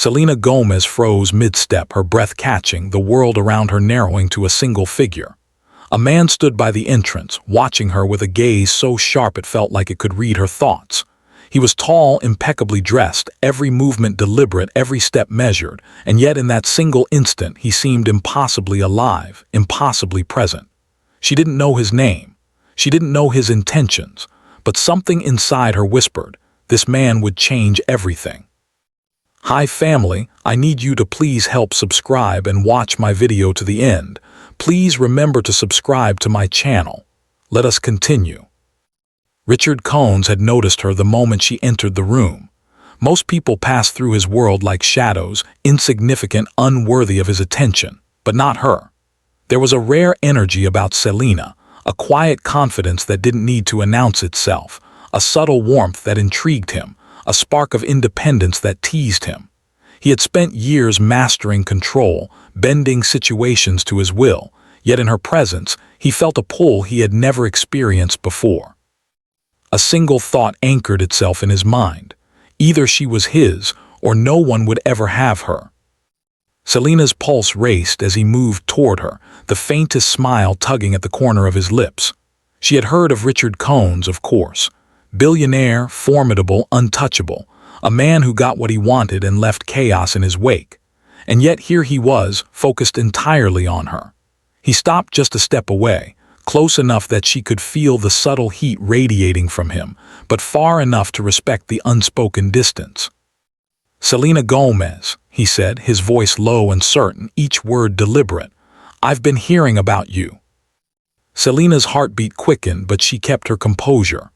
Selena Gomez froze mid-step, her breath catching, the world around her narrowing to a single figure. A man stood by the entrance, watching her with a gaze so sharp it felt like it could read her thoughts. He was tall, impeccably dressed, every movement deliberate, every step measured, and yet in that single instant he seemed impossibly alive, impossibly present. She didn't know his name. She didn't know his intentions, but something inside her whispered, this man would change everything. Hi family, I need you to please help subscribe and watch my video to the end. Please remember to subscribe to my channel. Let us continue. Richard Cones had noticed her the moment she entered the room. Most people pass through his world like shadows, insignificant, unworthy of his attention, but not her. There was a rare energy about Selena, a quiet confidence that didn't need to announce itself, a subtle warmth that intrigued him, a spark of independence that teased him. He had spent years mastering control, bending situations to his will, yet in her presence, he felt a pull he had never experienced before. A single thought anchored itself in his mind. Either she was his, or no one would ever have her. Selena's pulse raced as he moved toward her, the faintest smile tugging at the corner of his lips. She had heard of Richard Cones, of course. Billionaire, formidable, untouchable, a man who got what he wanted and left chaos in his wake. And yet here he was, focused entirely on her. He stopped just a step away, close enough that she could feel the subtle heat radiating from him, but far enough to respect the unspoken distance. Selena Gomez, he said, his voice low and certain, each word deliberate. I've been hearing about you. Selena's heartbeat quickened, but she kept her composure.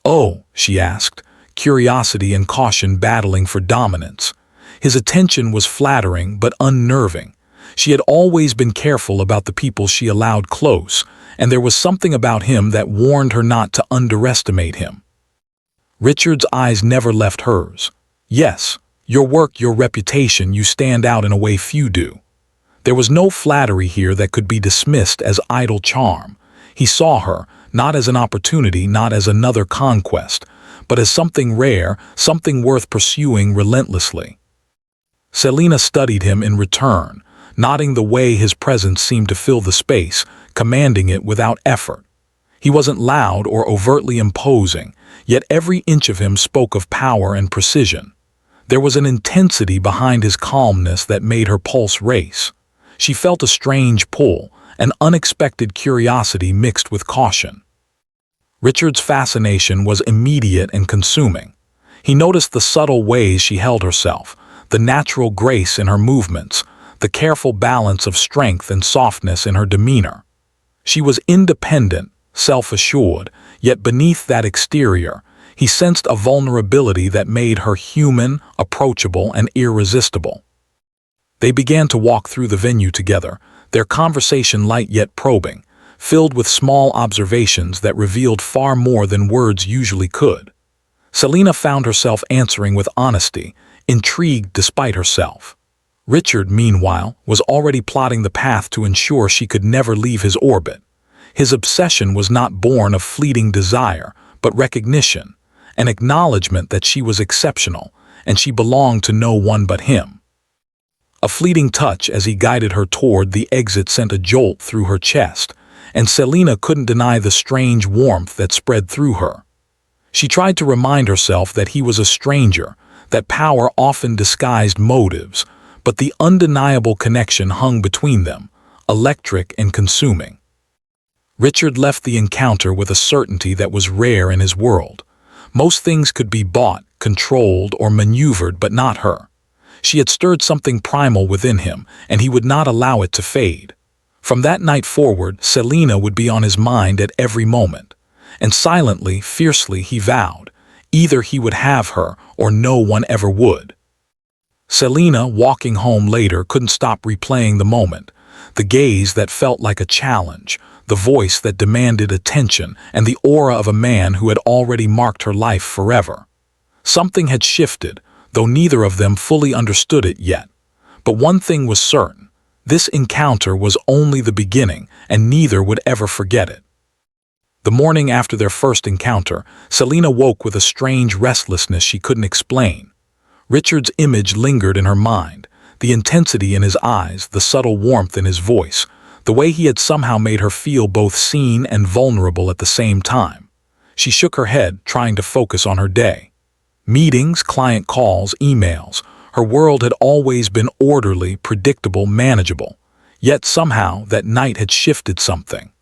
Oh, she asked, curiosity and caution battling for dominance. His attention was flattering but unnerving. She had always been careful about the people she allowed close, and there was something about him that warned her not to underestimate him. Richard's eyes never left hers. Yes, your work, your reputation, you stand out in a way few do. There was no flattery here that could be dismissed as idle charm. He saw her, not as an opportunity, not as another conquest, but as something rare, something worth pursuing relentlessly. Selena studied him in return, nodding the way his presence seemed to fill the space, commanding it without effort. He wasn't loud or overtly imposing, yet every inch of him spoke of power and precision. There was an intensity behind his calmness that made her pulse race. She felt a strange pull, an unexpected curiosity mixed with caution. Richard's fascination was immediate and consuming. He noticed the subtle ways she held herself, the natural grace in her movements, the careful balance of strength and softness in her demeanor. She was independent, self-assured, yet beneath that exterior, he sensed a vulnerability that made her human, approachable, and irresistible. They began to walk through the venue together, their conversation light yet probing, filled with small observations that revealed far more than words usually could. Selena found herself answering with honesty, intrigued despite herself. Richard, meanwhile, was already plotting the path to ensure she could never leave his orbit. His obsession was not born of fleeting desire, but recognition, an acknowledgement that she was exceptional, and she belonged to no one but him. A fleeting touch as he guided her toward the exit sent a jolt through her chest, and Selena couldn't deny the strange warmth that spread through her. She tried to remind herself that he was a stranger, that power often disguised motives, but the undeniable connection hung between them, electric and consuming. Richard left the encounter with a certainty that was rare in his world. Most things could be bought, controlled, or maneuvered, but not her. She had stirred something primal within him, and he would not allow it to fade. From that night forward, Selena would be on his mind at every moment. And silently, fiercely, he vowed, either he would have her, or no one ever would. Selena, walking home later, couldn't stop replaying the moment. The gaze that felt like a challenge, the voice that demanded attention, and the aura of a man who had already marked her life forever. Something had shifted, though neither of them fully understood it yet. But one thing was certain. This encounter was only the beginning, and neither would ever forget it. The morning after their first encounter, Selena woke with a strange restlessness she couldn't explain. Richard's image lingered in her mind, the intensity in his eyes, the subtle warmth in his voice, the way he had somehow made her feel both seen and vulnerable at the same time. She shook her head, trying to focus on her day. Meetings, client calls, emails. Her world had always been orderly, predictable, manageable. Yet somehow that night had shifted something.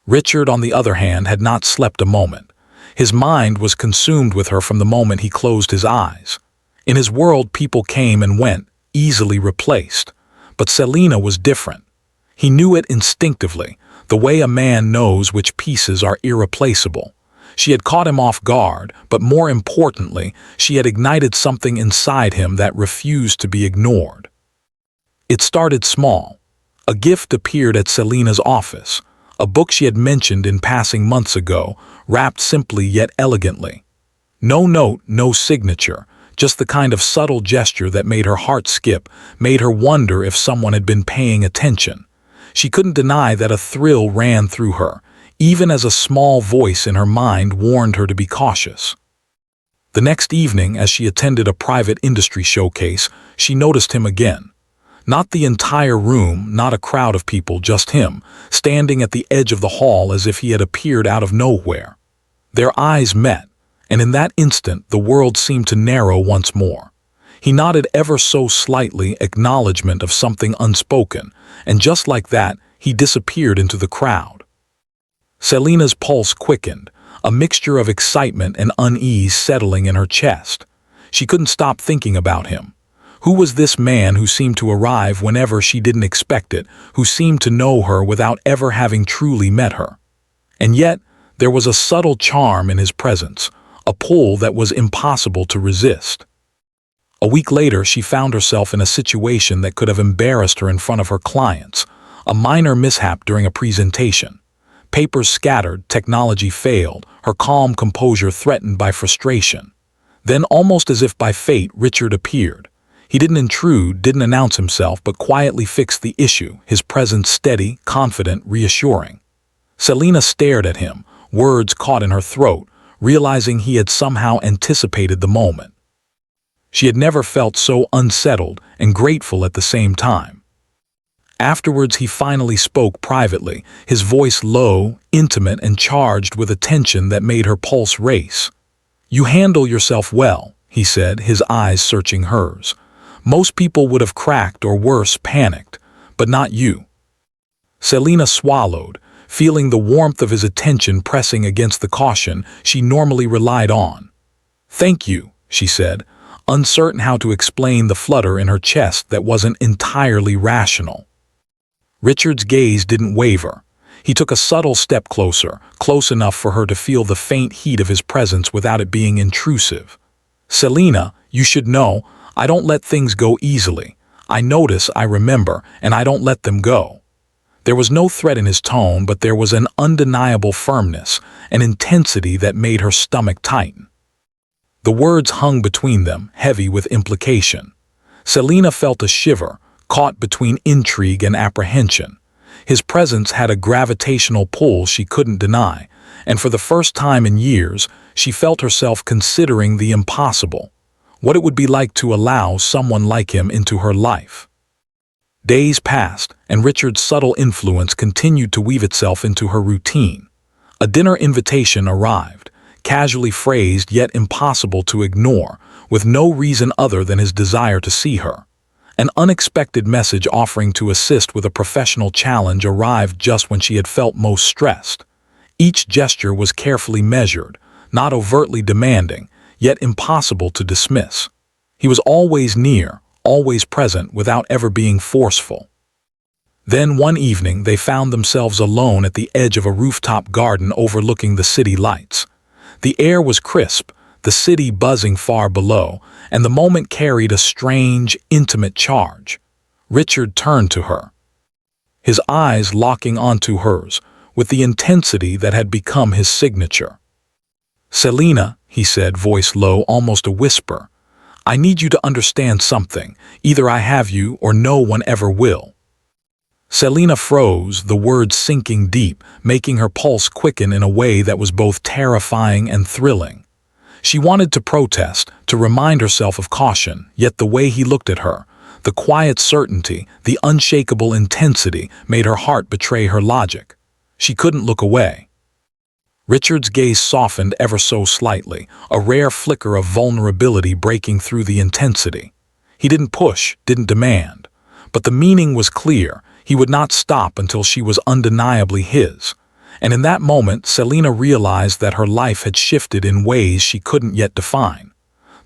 Richard, on the other hand, had not slept a moment. His mind was consumed with her from the moment he closed his eyes. In his world, people came and went, easily replaced. But Selena was different. He knew it instinctively, the way a man knows which pieces are irreplaceable. She had caught him off guard, but more importantly, she had ignited something inside him that refused to be ignored. It started small. A gift appeared at Selena's office, a book she had mentioned in passing months ago, wrapped simply yet elegantly. No note, no signature, just the kind of subtle gesture that made her heart skip, made her wonder if someone had been paying attention. She couldn't deny that a thrill ran through her, even as a small voice in her mind warned her to be cautious. The next evening, as she attended a private industry showcase, she noticed him again. Not the entire room, not a crowd of people, just him, standing at the edge of the hall as if he had appeared out of nowhere. Their eyes met, and in that instant the world seemed to narrow once more. He nodded ever so slightly, acknowledgement of something unspoken, and just like that, he disappeared into the crowd. Selena's pulse quickened, a mixture of excitement and unease settling in her chest. She couldn't stop thinking about him. Who was this man who seemed to arrive whenever she didn't expect it, who seemed to know her without ever having truly met her? And yet, there was a subtle charm in his presence, a pull that was impossible to resist. A week later, she found herself in a situation that could have embarrassed her in front of her clients, a minor mishap during a presentation. Papers scattered, technology failed, her calm composure threatened by frustration. Then, almost as if by fate, Richard appeared. He didn't intrude, didn't announce himself, but quietly fixed the issue, his presence steady, confident, reassuring. Selena stared at him, words caught in her throat, realizing he had somehow anticipated the moment. She had never felt so unsettled and grateful at the same time. Afterwards, he finally spoke privately, his voice low, intimate, and charged with a tension that made her pulse race. "You handle yourself well," he said, his eyes searching hers. "Most people would have cracked or worse, panicked, but not you." Selena swallowed, feeling the warmth of his attention pressing against the caution she normally relied on. "Thank you," she said, uncertain how to explain the flutter in her chest that wasn't entirely rational. Richard's gaze didn't waver. He took a subtle step closer, close enough for her to feel the faint heat of his presence without it being intrusive. "Selena, you should know, I don't let things go easily. I notice, I remember, and I don't let them go." There was no threat in his tone, but there was an undeniable firmness, an intensity that made her stomach tighten. The words hung between them, heavy with implication. Selena felt a shiver, caught between intrigue and apprehension. His presence had a gravitational pull she couldn't deny, and for the first time in years, she felt herself considering the impossible, what it would be like to allow someone like him into her life. Days passed, and Richard's subtle influence continued to weave itself into her routine. A dinner invitation arrived, casually phrased yet impossible to ignore, with no reason other than his desire to see her. An unexpected message offering to assist with a professional challenge arrived just when she had felt most stressed. Each gesture was carefully measured, not overtly demanding, yet impossible to dismiss. He was always near, always present without ever being forceful. Then one evening they found themselves alone at the edge of a rooftop garden overlooking the city lights. The air was crisp, the city buzzing far below, and the moment carried a strange, intimate charge. Richard turned to her, his eyes locking onto hers, with the intensity that had become his signature. "Selena," he said, voice low, almost a whisper, "I need you to understand something. Either I have you or no one ever will." Selena froze, the words sinking deep, making her pulse quicken in a way that was both terrifying and thrilling. She wanted to protest, to remind herself of caution, yet the way he looked at her, the quiet certainty, the unshakable intensity, made her heart betray her logic. She couldn't look away. Richard's gaze softened ever so slightly, a rare flicker of vulnerability breaking through the intensity. He didn't push, didn't demand. But the meaning was clear. He would not stop until she was undeniably his. And in that moment, Selena realized that her life had shifted in ways she couldn't yet define.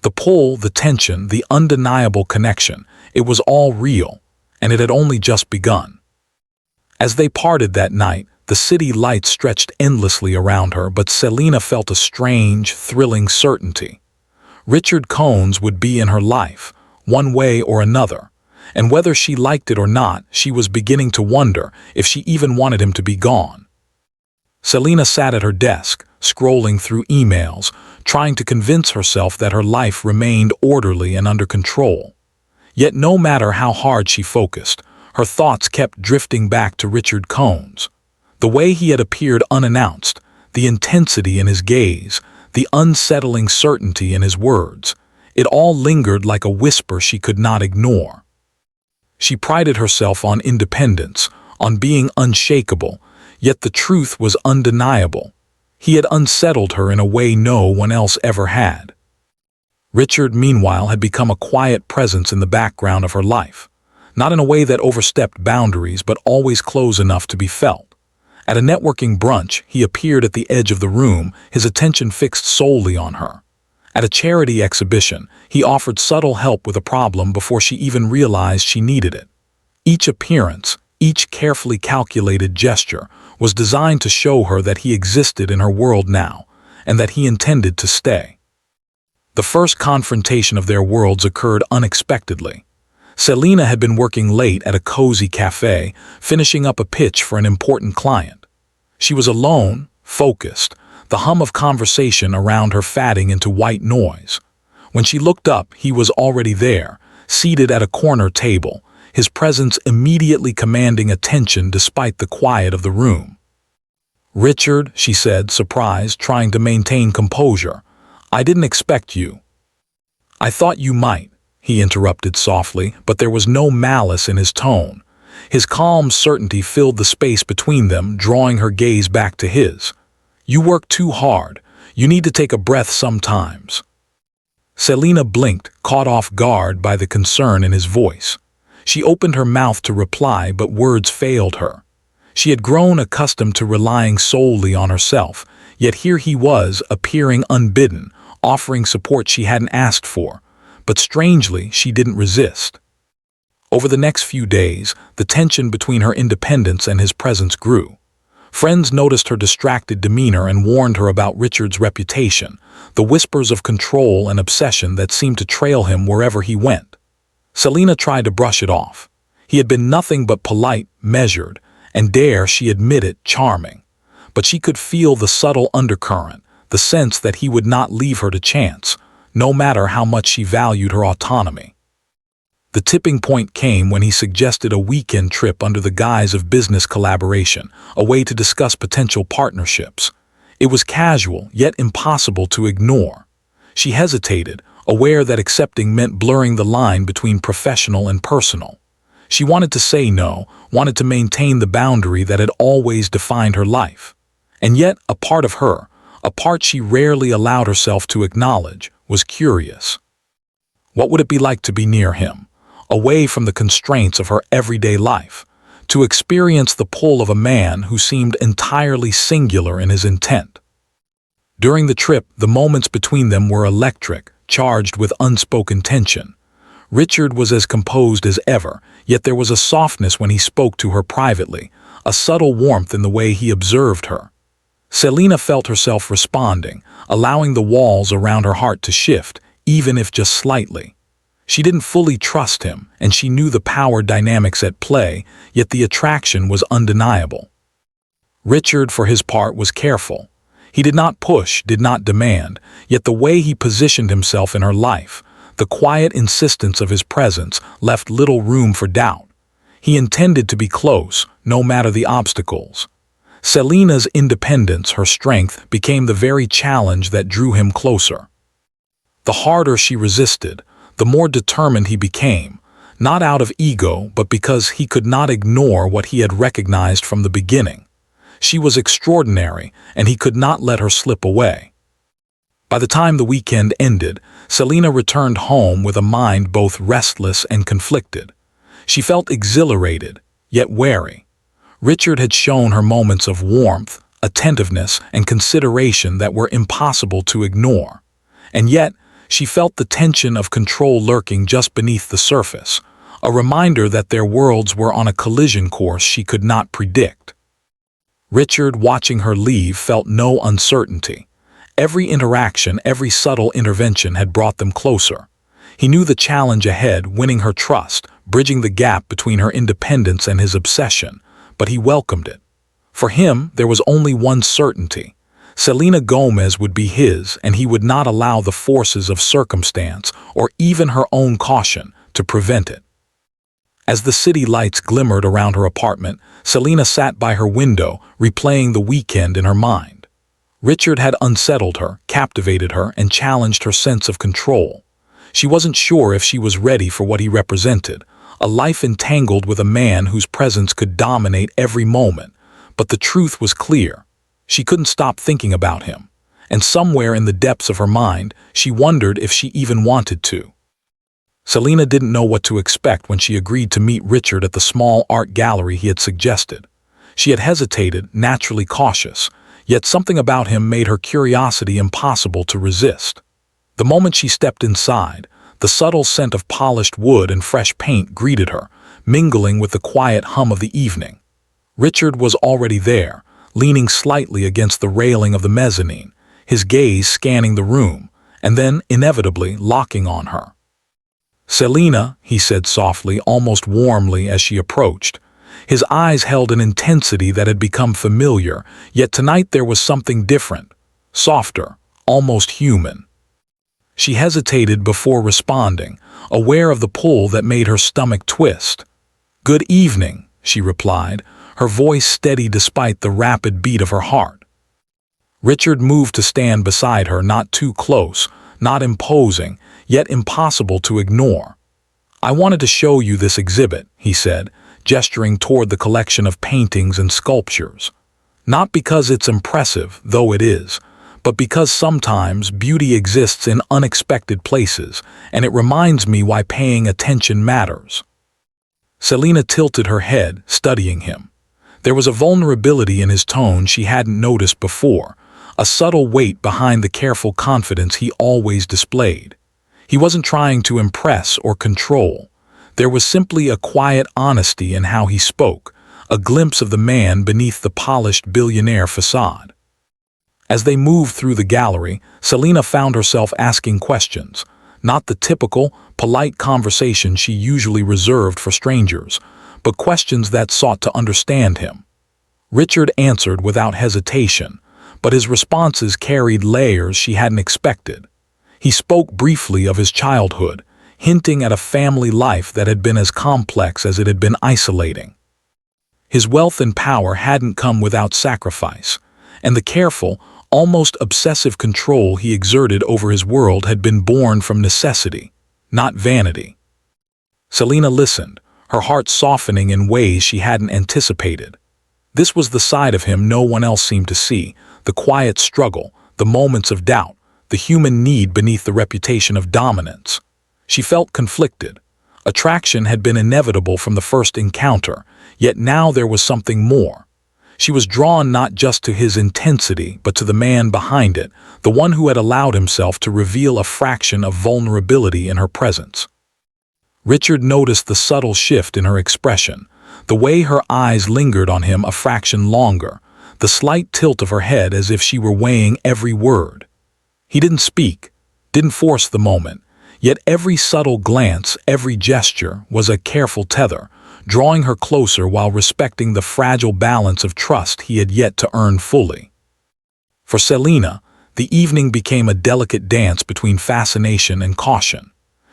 The pull, the tension, the undeniable connection, it was all real, and it had only just begun. As they parted that night, the city lights stretched endlessly around her, but Selena felt a strange, thrilling certainty. Richard Cohns would be in her life, one way or another, and whether she liked it or not, she was beginning to wonder if she even wanted him to be gone. Selena sat at her desk, scrolling through emails, trying to convince herself that her life remained orderly and under control. Yet no matter how hard she focused, her thoughts kept drifting back to Richard Cohns. The way he had appeared unannounced, the intensity in his gaze, the unsettling certainty in his words, it all lingered like a whisper she could not ignore. She prided herself on independence, on being unshakable, yet the truth was undeniable. He had unsettled her in a way no one else ever had. Richard, meanwhile, had become a quiet presence in the background of her life, not in a way that overstepped boundaries but always close enough to be felt. At a networking brunch, he appeared at the edge of the room, his attention fixed solely on her. At a charity exhibition, he offered subtle help with a problem before she even realized she needed it. Each appearance, each carefully calculated gesture, was designed to show her that he existed in her world now, and that he intended to stay. The first confrontation of their worlds occurred unexpectedly. Selena had been working late at a cozy cafe, finishing up a pitch for an important client. She was alone, focused, the hum of conversation around her fading into white noise. When she looked up, he was already there, seated at a corner table, his presence immediately commanding attention despite the quiet of the room. "Richard," she said, surprised, trying to maintain composure, "I didn't expect you." "I thought you might," he interrupted softly, but there was no malice in his tone. His calm certainty filled the space between them, drawing her gaze back to his. "You work too hard. You need to take a breath sometimes." Selena blinked, caught off guard by the concern in his voice. She opened her mouth to reply, but words failed her. She had grown accustomed to relying solely on herself, yet here he was, appearing unbidden, offering support she hadn't asked for. But strangely, she didn't resist. Over the next few days, the tension between her independence and his presence grew. Friends noticed her distracted demeanor and warned her about Richard's reputation, the whispers of control and obsession that seemed to trail him wherever he went. Selena tried to brush it off. He had been nothing but polite, measured, and dare she admit it, charming. But she could feel the subtle undercurrent, the sense that he would not leave her to chance, no matter how much she valued her autonomy. The tipping point came when he suggested a weekend trip under the guise of business collaboration, a way to discuss potential partnerships. It was casual, yet impossible to ignore. She hesitated, aware that accepting meant blurring the line between professional and personal. She wanted to say no, wanted to maintain the boundary that had always defined her life. And yet, a part of her, a part she rarely allowed herself to acknowledge, was curious. What would it be like to be near him, away from the constraints of her everyday life, to experience the pull of a man who seemed entirely singular in his intent? During the trip, the moments between them were electric, charged with unspoken tension. Richard was as composed as ever, yet there was a softness when he spoke to her privately, a subtle warmth in the way he observed her. Selena felt herself responding, allowing the walls around her heart to shift, even if just slightly. She didn't fully trust him, and she knew the power dynamics at play, yet the attraction was undeniable. Richard, for his part, was careful. He did not push, did not demand, yet the way he positioned himself in her life, the quiet insistence of his presence, left little room for doubt. He intended to be close, no matter the obstacles. Selena's independence, her strength, became the very challenge that drew him closer. The harder she resisted, the more determined he became, not out of ego but because he could not ignore what he had recognized from the beginning. She was extraordinary, and he could not let her slip away. By the time the weekend ended, Selena returned home with a mind both restless and conflicted. She felt exhilarated, yet wary. Richard had shown her moments of warmth, attentiveness, and consideration that were impossible to ignore. And yet, she felt the tension of control lurking just beneath the surface, a reminder that their worlds were on a collision course she could not predict. Richard, watching her leave, felt no uncertainty. Every interaction, every subtle intervention had brought them closer. He knew the challenge ahead, winning her trust, bridging the gap between her independence and his obsession, but he welcomed it. For him, there was only one certainty. Selena Gomez would be his, and he would not allow the forces of circumstance, or even her own caution, to prevent it. As the city lights glimmered around her apartment, Selena sat by her window, replaying the weekend in her mind. Richard had unsettled her, captivated her, and challenged her sense of control. She wasn't sure if she was ready for what he represented, a life entangled with a man whose presence could dominate every moment. But the truth was clear. She couldn't stop thinking about him, and somewhere in the depths of her mind, she wondered if she even wanted to. Selena didn't know what to expect when she agreed to meet Richard at the small art gallery he had suggested. She had hesitated, naturally cautious, yet something about him made her curiosity impossible to resist. The moment she stepped inside, the subtle scent of polished wood and fresh paint greeted her, mingling with the quiet hum of the evening. Richard was already there, leaning slightly against the railing of the mezzanine, his gaze scanning the room, and then, inevitably, locking on her. "Selena," he said softly, almost warmly as she approached. His eyes held an intensity that had become familiar, yet tonight there was something different, softer, almost human. She hesitated before responding, aware of the pull that made her stomach twist. "Good evening," she replied, her voice steady despite the rapid beat of her heart. Richard moved to stand beside her, not too close, not imposing, yet impossible to ignore. "I wanted to show you this exhibit," he said, gesturing toward the collection of paintings and sculptures. "Not because it's impressive, though it is, but because sometimes beauty exists in unexpected places, and it reminds me why paying attention matters." Selena tilted her head, studying him. There was a vulnerability in his tone she hadn't noticed before, a subtle weight behind the careful confidence he always displayed. He wasn't trying to impress or control. There was simply a quiet honesty in how he spoke, a glimpse of the man beneath the polished billionaire facade. As they moved through the gallery, Selena found herself asking questions, not the typical, polite conversation she usually reserved for strangers, but questions that sought to understand him. Richard answered without hesitation, but his responses carried layers she hadn't expected. He spoke briefly of his childhood, hinting at a family life that had been as complex as it had been isolating. His wealth and power hadn't come without sacrifice, and the careful, almost obsessive control he exerted over his world had been born from necessity, not vanity. Selena listened, her heart softening in ways she hadn't anticipated. This was the side of him no one else seemed to see, the quiet struggle, the moments of doubt, the human need beneath the reputation of dominance. She felt conflicted. Attraction had been inevitable from the first encounter, yet now there was something more. She was drawn not just to his intensity, but to the man behind it, the one who had allowed himself to reveal a fraction of vulnerability in her presence. Richard noticed the subtle shift in her expression, the way her eyes lingered on him a fraction longer, the slight tilt of her head as if she were weighing every word. He didn't speak, didn't force the moment, yet every subtle glance, every gesture was a careful tether, drawing her closer while respecting the fragile balance of trust he had yet to earn fully. For Selena, the evening became a delicate dance between fascination and caution.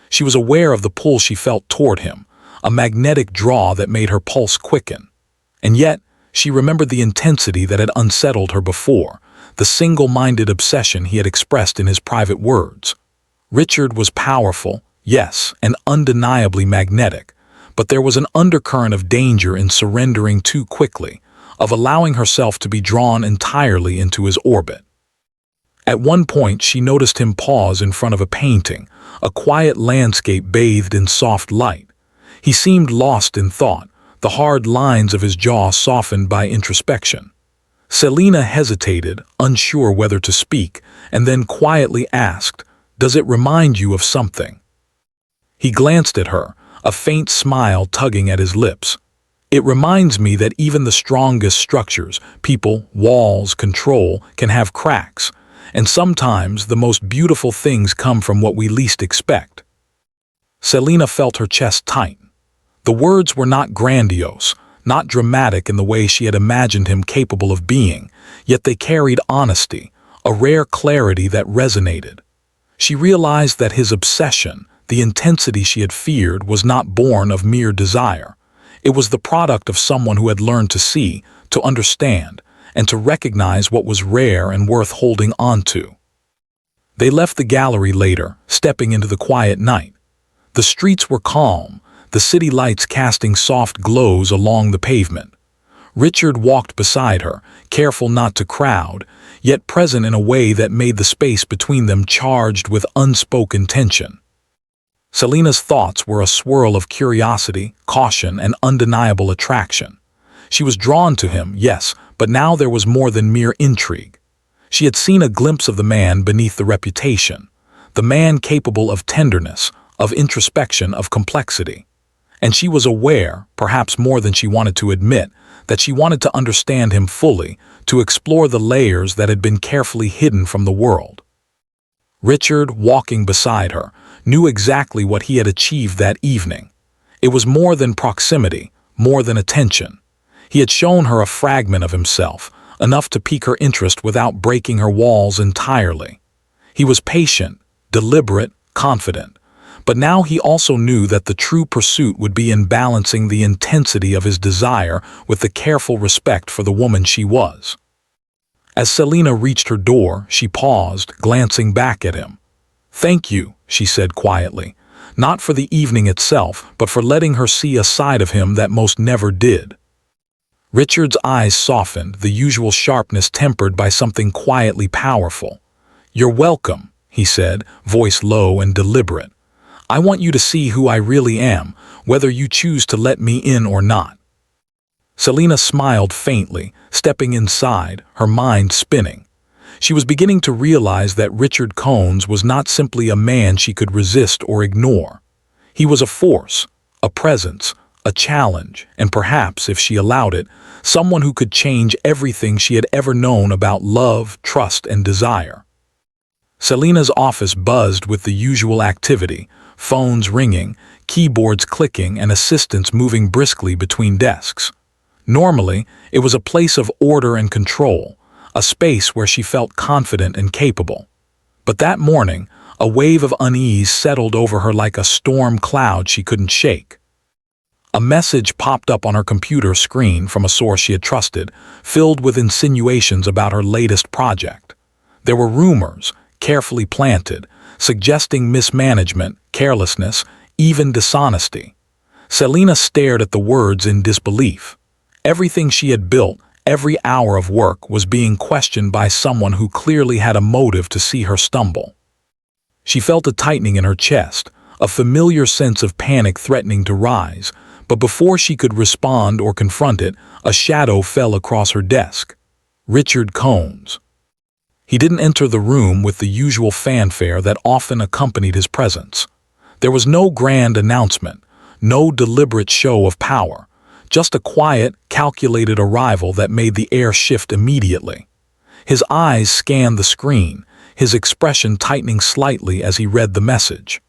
She was aware of the pull she felt toward him, a magnetic draw that made her pulse quicken. And yet, she remembered the intensity that had unsettled her before, the single-minded obsession he had expressed in his private words. Richard was powerful, yes, and undeniably magnetic, but there was an undercurrent of danger in surrendering too quickly, of allowing herself to be drawn entirely into his orbit. At one point, she noticed him pause in front of a painting, a quiet landscape bathed in soft light. He seemed lost in thought, the hard lines of his jaw softened by introspection. Selina hesitated, unsure whether to speak, and then quietly asked, "Does it remind you of something?" He glanced at her, a faint smile tugging at his lips. "It reminds me that even the strongest structures, people, walls, control, can have cracks, and sometimes the most beautiful things come from what we least expect." Selina felt her chest tighten. The words were not grandiose, not dramatic in the way she had imagined him capable of being, yet they carried honesty, a rare clarity that resonated. She realized that his obsession, the intensity she had feared, was not born of mere desire. It was the product of someone who had learned to see, to understand, and to recognize what was rare and worth holding on to. They left the gallery later, stepping into the quiet night. The streets were calm, the city lights casting soft glows along the pavement. Richard walked beside her, careful not to crowd, yet present in a way that made the space between them charged with unspoken tension. Selina's thoughts were a swirl of curiosity, caution, and undeniable attraction. She was drawn to him, yes, but now there was more than mere intrigue. She had seen a glimpse of the man beneath the reputation, the man capable of tenderness, of introspection, of complexity. And she was aware, perhaps more than she wanted to admit, that she wanted to understand him fully, to explore the layers that had been carefully hidden from the world. Richard, walking beside her, knew exactly what he had achieved that evening. It was more than proximity, more than attention. He had shown her a fragment of himself, enough to pique her interest without breaking her walls entirely. He was patient, deliberate, confident. But now he also knew that the true pursuit would be in balancing the intensity of his desire with the careful respect for the woman she was. As Selina reached her door, she paused, glancing back at him. "Thank you," she said quietly, not for the evening itself, but for letting her see a side of him that most never did. Richard's eyes softened, the usual sharpness tempered by something quietly powerful. "You're welcome," he said, voice low and deliberate. "I want you to see who I really am, whether you choose to let me in or not." Selina smiled faintly, stepping inside, her mind spinning. She was beginning to realize that Richard Cones was not simply a man she could resist or ignore. He was a force, a presence, a challenge, and perhaps, if she allowed it, someone who could change everything she had ever known about love, trust, and desire. Selina's office buzzed with the usual activity, phones ringing, keyboards clicking, and assistants moving briskly between desks. Normally, it was a place of order and control, a space where she felt confident and capable. But that morning, a wave of unease settled over her like a storm cloud she couldn't shake. A message popped up on her computer screen from a source she had trusted, filled with insinuations about her latest project. There were rumors, carefully planted, suggesting mismanagement, carelessness, even dishonesty. Selina stared at the words in disbelief. Everything she had built, every hour of work, was being questioned by someone who clearly had a motive to see her stumble. She felt a tightening in her chest, a familiar sense of panic threatening to rise, but before she could respond or confront it, a shadow fell across her desk. Richard Cones. He didn't enter the room with the usual fanfare that often accompanied his presence. There was no grand announcement, no deliberate show of power, just a quiet, calculated arrival that made the air shift immediately. His eyes scanned the screen, his expression tightening slightly as he read the message.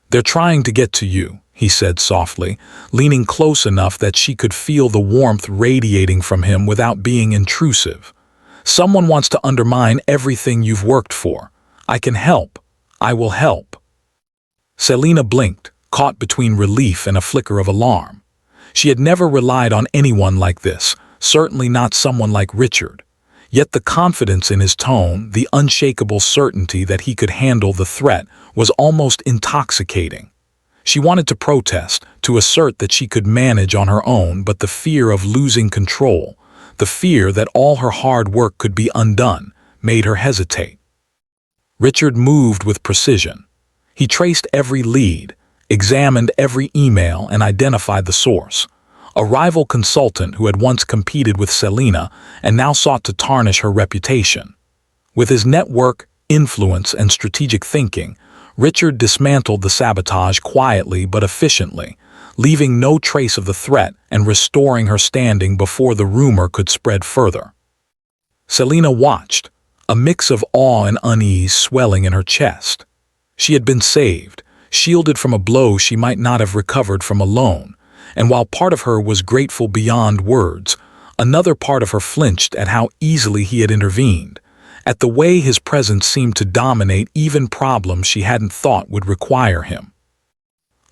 "They're trying to get to you," he said softly, leaning close enough that she could feel the warmth radiating from him without being intrusive. "Someone wants to undermine everything you've worked for. I can help. I will help." Selina blinked, caught between relief and a flicker of alarm. She had never relied on anyone like this, certainly not someone like Richard. Yet the confidence in his tone, the unshakable certainty that he could handle the threat, was almost intoxicating. She wanted to protest, to assert that she could manage on her own, but the fear of losing control, the fear that all her hard work could be undone, made her hesitate. Richard moved with precision. He traced every lead, examined every email, and identified the source. A rival consultant who had once competed with Selena and now sought to tarnish her reputation. With his network, influence, and strategic thinking, Richard dismantled the sabotage quietly but efficiently, leaving no trace of the threat and restoring her standing before the rumor could spread further. Selena watched, a mix of awe and unease swelling in her chest. She had been saved, shielded from a blow she might not have recovered from alone, and while part of her was grateful beyond words, another part of her flinched at how easily he had intervened, at the way his presence seemed to dominate even problems she hadn't thought would require him.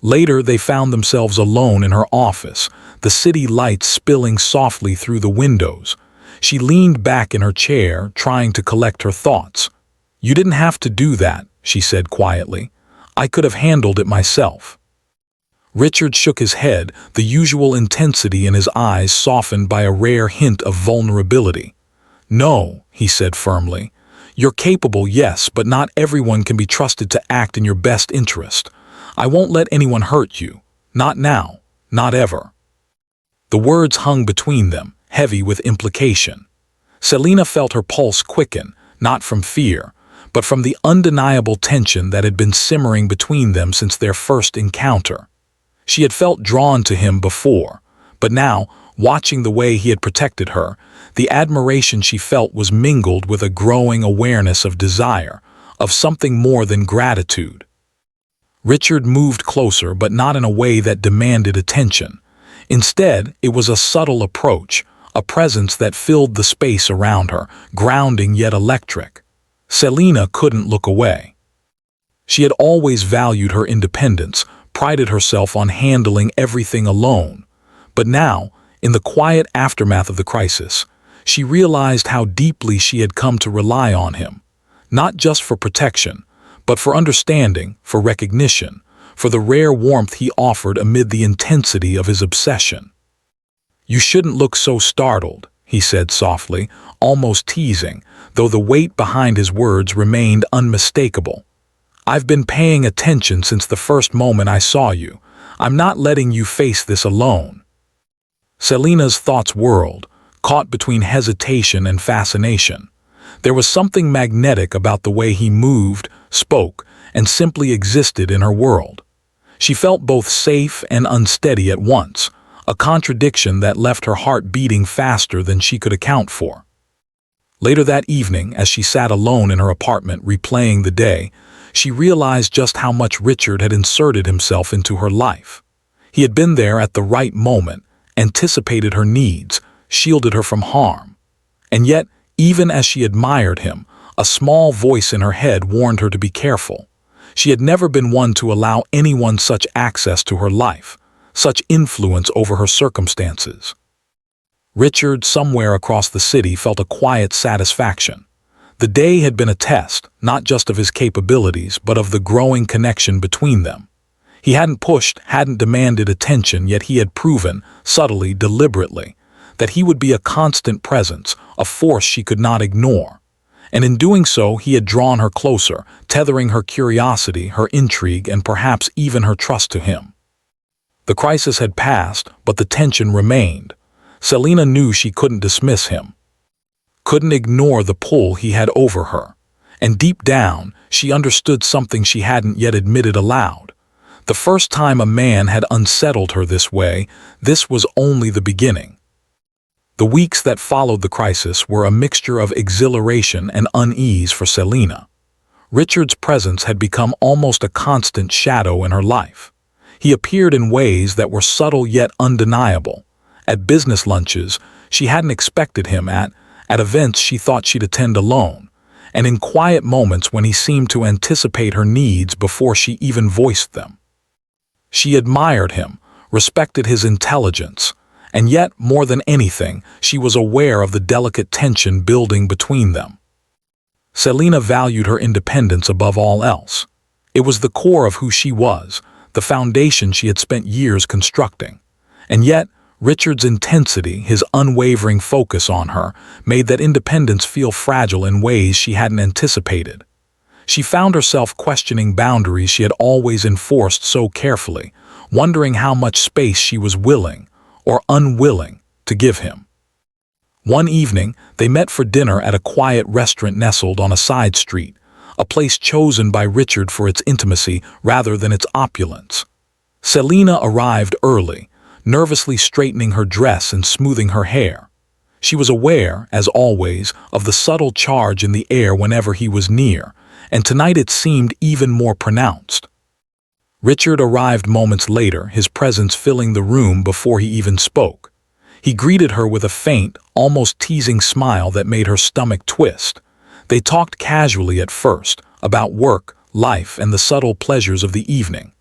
Later, they found themselves alone in her office, the city lights spilling softly through the windows. She leaned back in her chair, trying to collect her thoughts. "You didn't have to do that," she said quietly. "I could have handled it myself." Richard shook his head, the usual intensity in his eyes softened by a rare hint of vulnerability. "No," he said firmly. "You're capable, yes, but not everyone can be trusted to act in your best interest. I won't let anyone hurt you. Not now. Not ever." The words hung between them, heavy with implication. Selena felt her pulse quicken, not from fear, but from the undeniable tension that had been simmering between them since their first encounter. She had felt drawn to him before, but now, watching the way he had protected her, the admiration she felt was mingled with a growing awareness of desire, of something more than gratitude. Richard moved closer, but not in a way that demanded attention. Instead, it was a subtle approach, a presence that filled the space around her, grounding yet electric. Selena couldn't look away. She had always valued her independence, prided herself on handling everything alone. But now, in the quiet aftermath of the crisis, she realized how deeply she had come to rely on him, not just for protection, but for understanding, for recognition, for the rare warmth he offered amid the intensity of his obsession. "You shouldn't look so startled," he said softly, almost teasing, though the weight behind his words remained unmistakable. "I've been paying attention since the first moment I saw you. I'm not letting you face this alone." Selena's thoughts whirled, caught between hesitation and fascination. There was something magnetic about the way he moved, spoke, and simply existed in her world. She felt both safe and unsteady at once, a contradiction that left her heart beating faster than she could account for. Later that evening, as she sat alone in her apartment replaying the day, she realized just how much Richard had inserted himself into her life. He had been there at the right moment, anticipated her needs, shielded her from harm. And yet, even as she admired him, a small voice in her head warned her to be careful. She had never been one to allow anyone such access to her life, such influence over her circumstances. Richard, somewhere across the city, felt a quiet satisfaction. The day had been a test, not just of his capabilities, but of the growing connection between them. He hadn't pushed, hadn't demanded attention, yet he had proven, subtly, deliberately, that he would be a constant presence, a force she could not ignore. And in doing so, he had drawn her closer, tethering her curiosity, her intrigue, and perhaps even her trust to him. The crisis had passed, but the tension remained. Selena knew she couldn't dismiss him, couldn't ignore the pull he had over her. And deep down, she understood something she hadn't yet admitted aloud. The first time a man had unsettled her this way, this was only the beginning. The weeks that followed the crisis were a mixture of exhilaration and unease for Selena. Richard's presence had become almost a constant shadow in her life. He appeared in ways that were subtle yet undeniable. At business lunches she hadn't expected him at events she thought she'd attend alone, and in quiet moments when he seemed to anticipate her needs before she even voiced them. She admired him, respected his intelligence, And yet, more than anything, she was aware of the delicate tension building between them. Selena valued her independence above all else. It was the core of who she was, the foundation she had spent years constructing. And yet, Richard's intensity, his unwavering focus on her, made that independence feel fragile in ways she hadn't anticipated. She found herself questioning boundaries she had always enforced so carefully, wondering how much space she was willing, or unwilling, to give him. One evening, they met for dinner at a quiet restaurant nestled on a side street, a place chosen by Richard for its intimacy rather than its opulence. Selena arrived early, nervously straightening her dress and smoothing her hair. She was aware, as always, of the subtle charge in the air whenever he was near, and tonight it seemed even more pronounced. Richard arrived moments later, his presence filling the room before he even spoke. He greeted her with a faint, almost teasing smile that made her stomach twist. They talked casually at first, about work, life, and the subtle pleasures of the evening.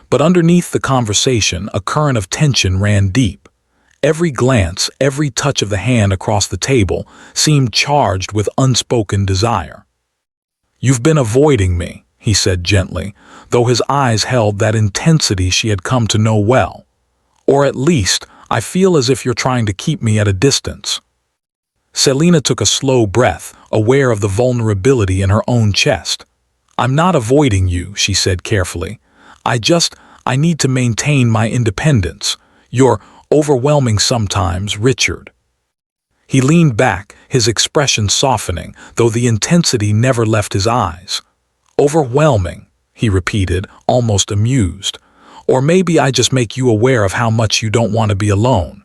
But underneath the conversation, a current of tension ran deep. Every glance, every touch of the hand across the table seemed charged with unspoken desire. "You've been avoiding me," he said gently, though his eyes held that intensity she had come to know well. "Or at least, I feel as if you're trying to keep me at a distance." Selena took a slow breath, aware of the vulnerability in her own chest. "I'm not avoiding you," she said carefully. I need to maintain my independence. You're overwhelming sometimes, Richard." He leaned back, his expression softening, though the intensity never left his eyes. "Overwhelming," he repeated, almost amused. "Or maybe I just make you aware of how much you don't want to be alone."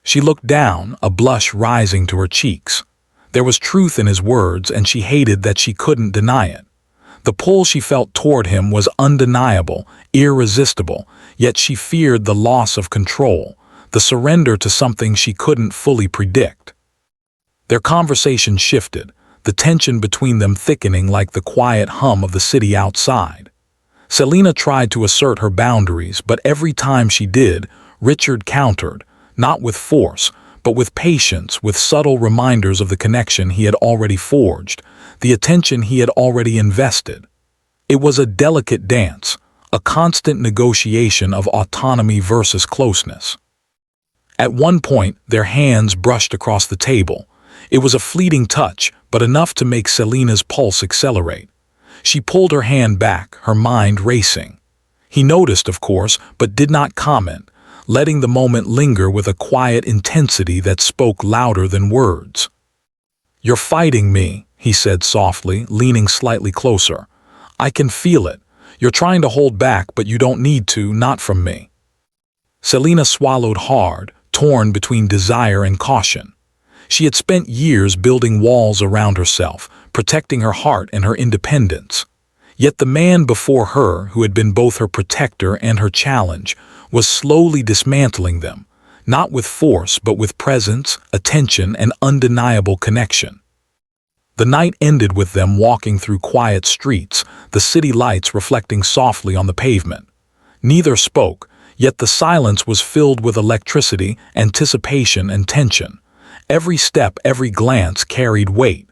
She looked down, a blush rising to her cheeks. There was truth in his words, and she hated that she couldn't deny it. The pull she felt toward him was undeniable, irresistible, yet she feared the loss of control, the surrender to something she couldn't fully predict. Their conversation shifted, the tension between them thickening like the quiet hum of the city outside. Selena tried to assert her boundaries, but every time she did, Richard countered, not with force, but with patience, with subtle reminders of the connection he had already forged, the attention he had already invested. It was a delicate dance, a constant negotiation of autonomy versus closeness. At one point, their hands brushed across the table. It was a fleeting touch, but enough to make Selena's pulse accelerate. She pulled her hand back, her mind racing. He noticed, of course, but did not comment, letting the moment linger with a quiet intensity that spoke louder than words. "You're fighting me," he said softly, leaning slightly closer. "I can feel it. You're trying to hold back, but you don't need to, not from me." Selena swallowed hard, torn between desire and caution. She had spent years building walls around herself, protecting her heart and her independence. Yet the man before her, who had been both her protector and her challenge, was slowly dismantling them, not with force but with presence, attention, and undeniable connection. The night ended with them walking through quiet streets, the city lights reflecting softly on the pavement. Neither spoke, yet the silence was filled with electricity, anticipation, and tension. Every step, every glance carried weight.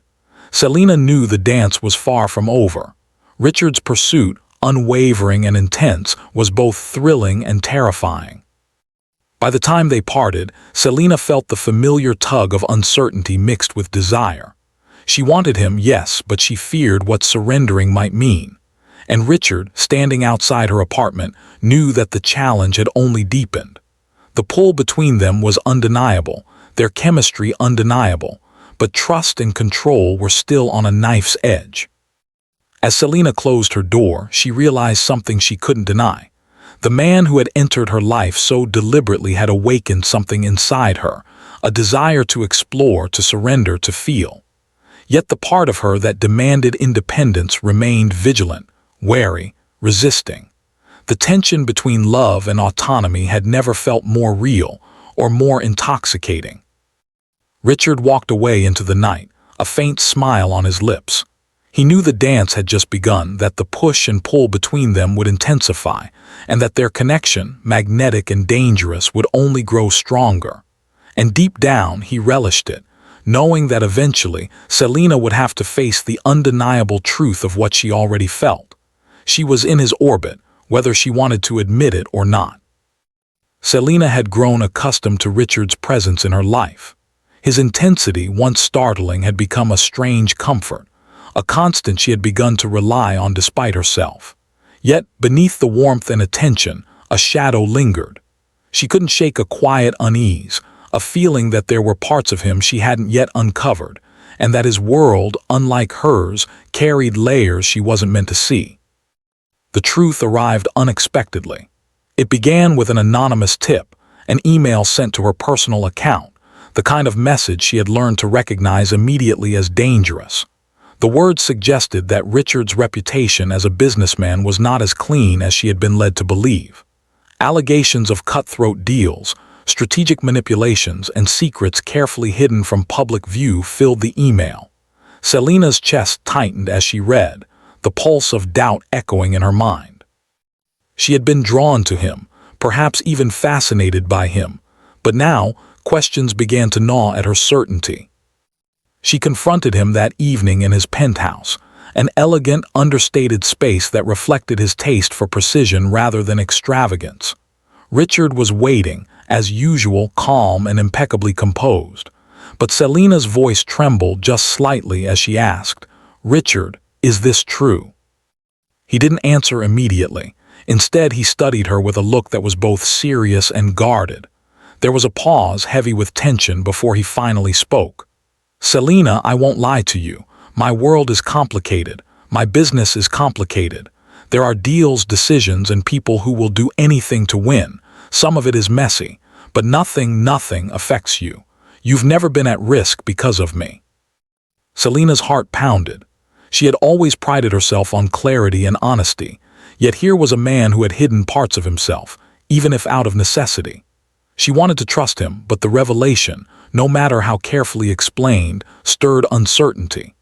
Selena knew the dance was far from over. Richard's pursuit, unwavering and intense, was both thrilling and terrifying. By the time they parted, Selena felt the familiar tug of uncertainty mixed with desire. She wanted him, yes, but she feared what surrendering might mean. And Richard, standing outside her apartment, knew that the challenge had only deepened. The pull between them was undeniable, their chemistry undeniable, but trust and control were still on a knife's edge. As Selena closed her door, she realized something she couldn't deny. The man who had entered her life so deliberately had awakened something inside her, a desire to explore, to surrender, to feel. Yet the part of her that demanded independence remained vigilant, wary, resisting. The tension between love and autonomy had never felt more real or more intoxicating. Richard walked away into the night, a faint smile on his lips. He knew the dance had just begun, that the push and pull between them would intensify, and that their connection, magnetic and dangerous, would only grow stronger. And deep down, he relished it, knowing that eventually Selena would have to face the undeniable truth of what she already felt. She was in his orbit, whether she wanted to admit it or not. Selena had grown accustomed to Richard's presence in her life. His intensity, once startling, had become a strange comfort, a constant she had begun to rely on despite herself. Yet, beneath the warmth and attention, a shadow lingered. She couldn't shake a quiet unease, a feeling that there were parts of him she hadn't yet uncovered, and that his world, unlike hers, carried layers she wasn't meant to see. The truth arrived unexpectedly. It began with an anonymous tip, an email sent to her personal account, the kind of message she had learned to recognize immediately as dangerous. The words suggested that Richard's reputation as a businessman was not as clean as she had been led to believe. Allegations of cutthroat deals, strategic manipulations, and secrets carefully hidden from public view filled the email. Selena's chest tightened as she read, the pulse of doubt echoing in her mind. She had been drawn to him, perhaps even fascinated by him, but now questions began to gnaw at her certainty. She confronted him that evening in his penthouse, an elegant, understated space that reflected his taste for precision rather than extravagance. Richard was waiting, as usual, calm and impeccably composed. But Selena's voice trembled just slightly as she asked, "Richard, is this true?" He didn't answer immediately. Instead, he studied her with a look that was both serious and guarded. There was a pause heavy with tension before he finally spoke. "Selena, I won't lie to you. My world is complicated. My business is complicated. There are deals, decisions, and people who will do anything to win. Some of it is messy, but nothing affects you. You've never been at risk because of me." Selena's heart pounded. She had always prided herself on clarity and honesty, yet here was a man who had hidden parts of himself, even if out of necessity. She wanted to trust him, but the revelation, no matter how carefully explained, stirred uncertainty.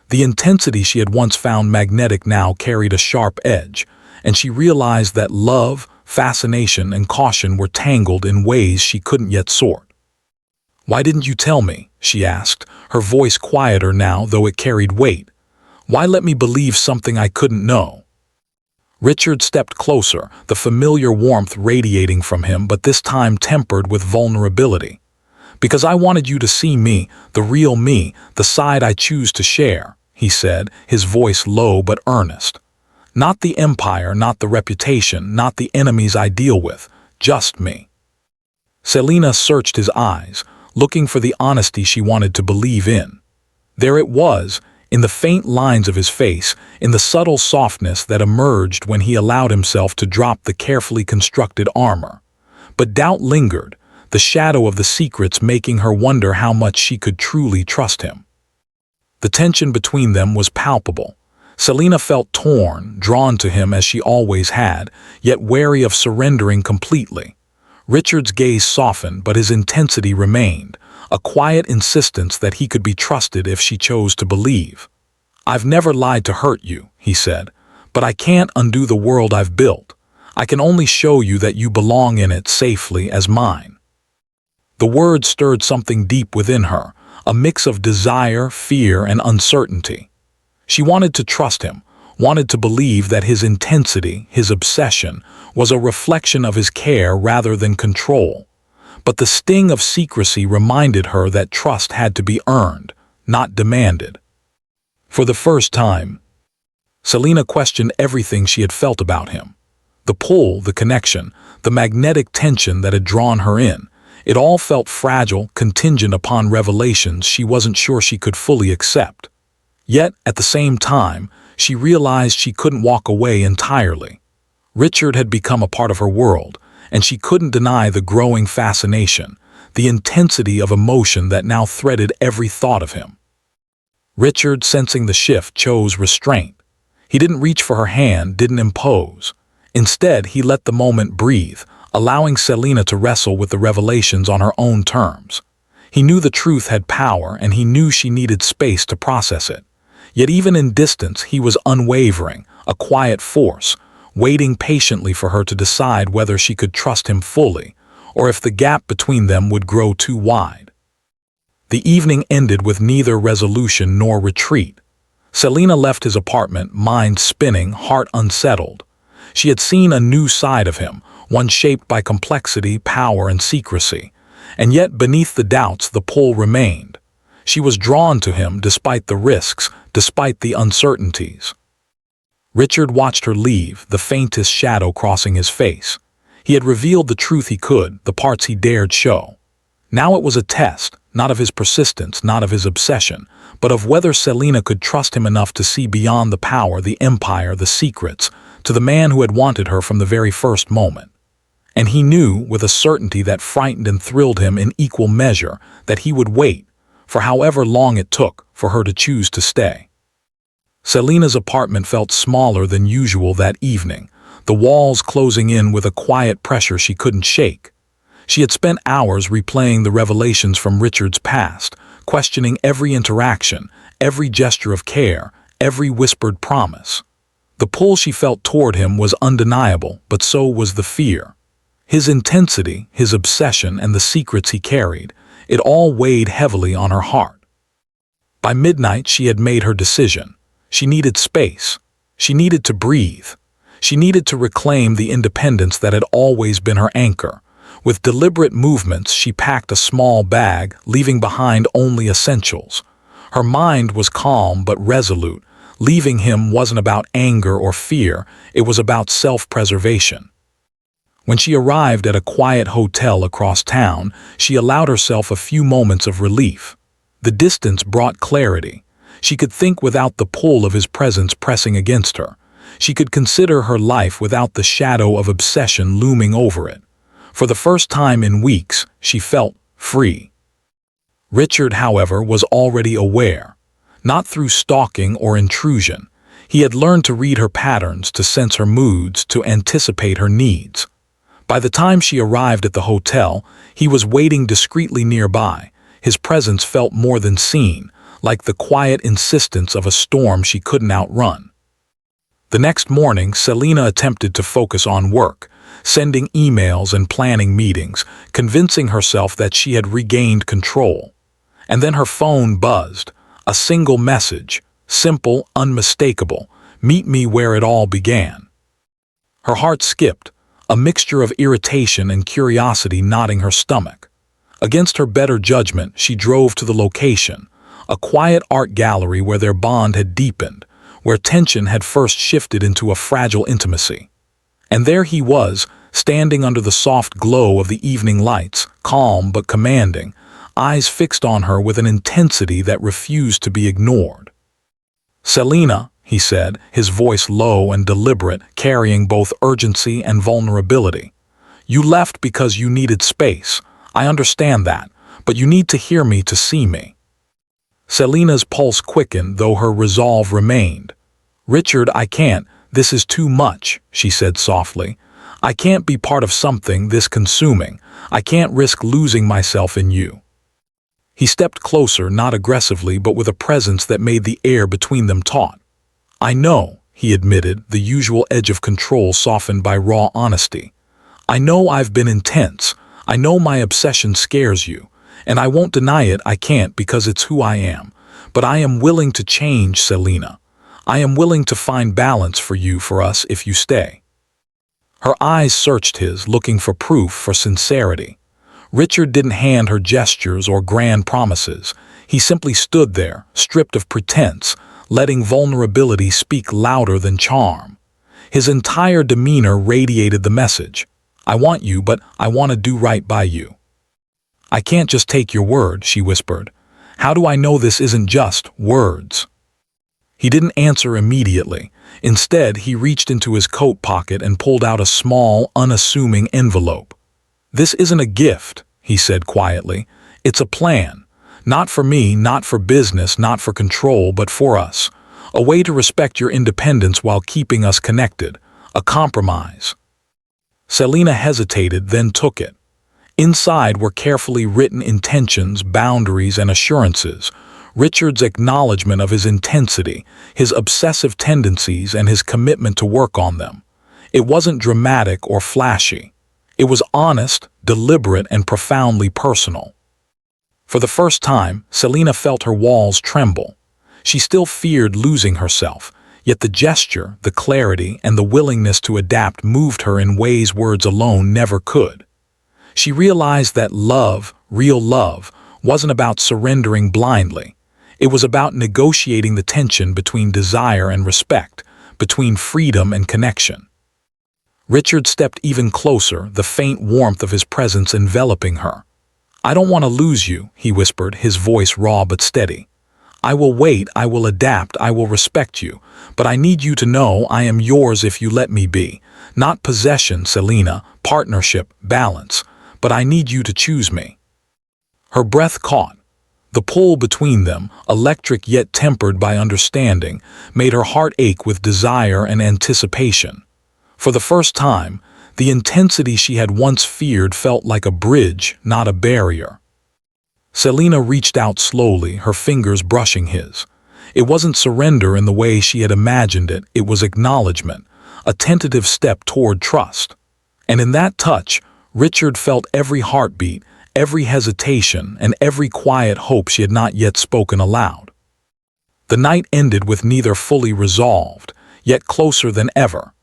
The intensity she had once found magnetic now carried a sharp edge, and she realized that love, fascination, and caution were tangled in ways she couldn't yet sort. "Why didn't you tell me?" she asked, her voice quieter now, though it carried weight. "Why let me believe something I couldn't know?" Richard stepped closer, the familiar warmth radiating from him, but this time tempered with vulnerability. "Because I wanted you to see me, the real me, the side I choose to share," he said, his voice low but earnest. "Not the empire, not the reputation, not the enemies I deal with, just me." Selena searched his eyes, looking for the honesty she wanted to believe in. There it was, in the faint lines of his face, in the subtle softness that emerged when he allowed himself to drop the carefully constructed armor. But doubt lingered, the shadow of the secrets making her wonder how much she could truly trust him. The tension between them was palpable. Selena felt torn, drawn to him as she always had, yet wary of surrendering completely. Richard's gaze softened, but his intensity remained, a quiet insistence that he could be trusted if she chose to believe. "I've never lied to hurt you," he said, "but I can't undo the world I've built. I can only show you that you belong in it safely as mine." The words stirred something deep within her, a mix of desire, fear, and uncertainty. She wanted to trust him, wanted to believe that his intensity, his obsession, was a reflection of his care rather than control. But the sting of secrecy reminded her that trust had to be earned, not demanded. For the first time, Selena questioned everything she had felt about him. The pull, the connection, the magnetic tension that had drawn her in, it all felt fragile, contingent upon revelations she wasn't sure she could fully accept. Yet, at the same time, she realized she couldn't walk away entirely. Richard had become a part of her world, and she couldn't deny the growing fascination, the intensity of emotion that now threaded every thought of him. Richard, sensing the shift, chose restraint. He didn't reach for her hand, didn't impose. Instead, he let the moment breathe, allowing Selena to wrestle with the revelations on her own terms. He knew the truth had power, and he knew she needed space to process it. Yet even in distance, he was unwavering, a quiet force, waiting patiently for her to decide whether she could trust him fully, or if the gap between them would grow too wide. The evening ended with neither resolution nor retreat. Selena left his apartment, mind spinning, heart unsettled. She had seen a new side of him, one shaped by complexity, power, and secrecy. And yet beneath the doubts, the pull remained. She was drawn to him despite the risks, despite the uncertainties. Richard watched her leave, the faintest shadow crossing his face. He had revealed the truth he could, the parts he dared show. Now it was a test, not of his persistence, not of his obsession, but of whether Selena could trust him enough to see beyond the power, the empire, the secrets, to the man who had wanted her from the very first moment. And he knew, with a certainty that frightened and thrilled him in equal measure, that he would wait, for however long it took, for her to choose to stay. Selena's apartment felt smaller than usual that evening, the walls closing in with a quiet pressure she couldn't shake. She had spent hours replaying the revelations from Richard's past, questioning every interaction, every gesture of care, every whispered promise. The pull she felt toward him was undeniable, but so was the fear. His intensity, his obsession, and the secrets he carried, it all weighed heavily on her heart. By midnight, she had made her decision. She needed space. She needed to breathe. She needed to reclaim the independence that had always been her anchor. With deliberate movements, she packed a small bag, leaving behind only essentials. Her mind was calm but resolute. Leaving him wasn't about anger or fear, it was about self-preservation. When she arrived at a quiet hotel across town, she allowed herself a few moments of relief. The distance brought clarity. She could think without the pull of his presence pressing against her. She could consider her life without the shadow of obsession looming over it. For the first time in weeks, she felt free. Richard, however, was already aware. Not through stalking or intrusion. He had learned to read her patterns, to sense her moods, to anticipate her needs. By the time she arrived at the hotel, he was waiting discreetly nearby. His presence felt more than seen, like the quiet insistence of a storm she couldn't outrun. The next morning, Selena attempted to focus on work, sending emails and planning meetings, convincing herself that she had regained control. And then her phone buzzed. A single message, simple, unmistakable, "Meet me where it all began." Her heart skipped, a mixture of irritation and curiosity knotting her stomach. Against her better judgment, she drove to the location, a quiet art gallery where their bond had deepened, where tension had first shifted into a fragile intimacy. And there he was, standing under the soft glow of the evening lights, calm but commanding, eyes fixed on her with an intensity that refused to be ignored. "Selena," he said, his voice low and deliberate, carrying both urgency and vulnerability. "You left because you needed space. I understand that, but you need to hear me to see me." Selena's pulse quickened, though her resolve remained. "Richard, I can't. This is too much," she said softly. "I can't be part of something this consuming. I can't risk losing myself in you." He stepped closer, not aggressively, but with a presence that made the air between them taut. "I know," he admitted, the usual edge of control softened by raw honesty. "I know I've been intense. I know my obsession scares you. And I won't deny it, I can't, because it's who I am. But I am willing to change, Selena. I am willing to find balance for you, for us, if you stay." Her eyes searched his, looking for proof, for sincerity. Richard didn't hand her gestures or grand promises. He simply stood there, stripped of pretense, letting vulnerability speak louder than charm. His entire demeanor radiated the message. "I want you, but I want to do right by you." "I can't just take your word," she whispered. "How do I know this isn't just words?" He didn't answer immediately. Instead, he reached into his coat pocket and pulled out a small, unassuming envelope. "This isn't a gift," he said quietly. "It's a plan. Not for me, not for business, not for control, but for us. A way to respect your independence while keeping us connected. A compromise." Selena hesitated, then took it. Inside were carefully written intentions, boundaries, and assurances. Richard's acknowledgement of his intensity, his obsessive tendencies, and his commitment to work on them. It wasn't dramatic or flashy. It was honest, deliberate, and profoundly personal. For the first time, Selena felt her walls tremble. She still feared losing herself, yet the gesture, the clarity, and the willingness to adapt moved her in ways words alone never could. She realized that love, real love, wasn't about surrendering blindly. It was about negotiating the tension between desire and respect, between freedom and connection. Richard stepped even closer, the faint warmth of his presence enveloping her. "I don't want to lose you," he whispered, his voice raw but steady. "I will wait, I will adapt, I will respect you, but I need you to know I am yours if you let me be. Not possession, Selena, partnership, balance, but I need you to choose me." Her breath caught. The pull between them, electric yet tempered by understanding, made her heart ache with desire and anticipation. For the first time, the intensity she had once feared felt like a bridge, not a barrier. Selena reached out slowly, her fingers brushing his. It wasn't surrender in the way she had imagined it, it was acknowledgement, a tentative step toward trust. And in that touch, Richard felt every heartbeat, every hesitation, and every quiet hope she had not yet spoken aloud. The night ended with neither fully resolved, yet closer than ever.